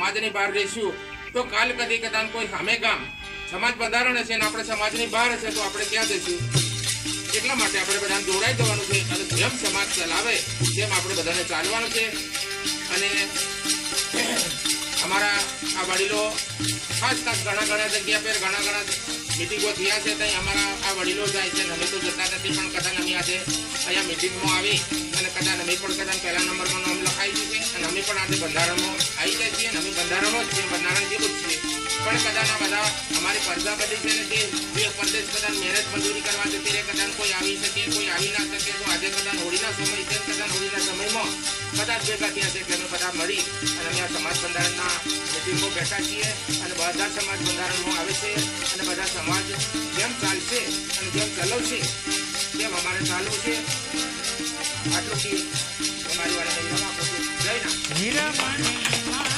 સમાજની બહાર રહીશું તો કાલ કદી કદાચ કોઈ સામે ગામ સમાજ બંધારણ હશે ને આપણે સમાજની બહાર હશે તો આપણે ક્યાં જઈશું? એટલા માટે આપણે બધાને જોડાઈ જવાનું છે અને જેમ સમાજ ચલાવે તેમ આપણે બધાને ચાલવાનું છે. અને અમારા આ વડીલો ખાસ ઘણા જગ્યા પર ઘણા મિટિંગો થયા છે ત્યાં અમારા આ વડીલો જાય છે. અમે તો જતા નથી પણ કદાચ અમે આજે અહીંયા મિટિંગમાં આવી અને કદાચ અમે પણ કદાચ પહેલા નંબરમાં નામ લખાઈ છે અને અમે પણ આજે બંધારણમાં આવી જાય છીએ અને અમે બંધારણમાં જ છીએ, બંધારણ જેવું જ છીએ. પણ કદાચ આ બધા અમારી પ્રજાપતિ છે ને જે પ્રદેશ કદાચ મહેનત મજૂરી કરવા જતી રહે, કદાચ કોઈ આવી શકે કોઈ આવી ના શકે. તો આજે કદાચ હોળીના સમય છે, કદાચ હોળીના સમયમાં કદાચ ભેગા થયા છે એટલે અમે બધા મળી અને અમે આ સમાજ બંધારણના મિટિંગમાં બેઠા છીએ અને બધા સમાજ બંધારણમાં આવે છે અને બધા સમાજ જેમ ચાલશે અને જેમ ચલાવશે તેમ અમારે ચાલવું છે. આટલું અમારી વાળા આપું છું. જય ના.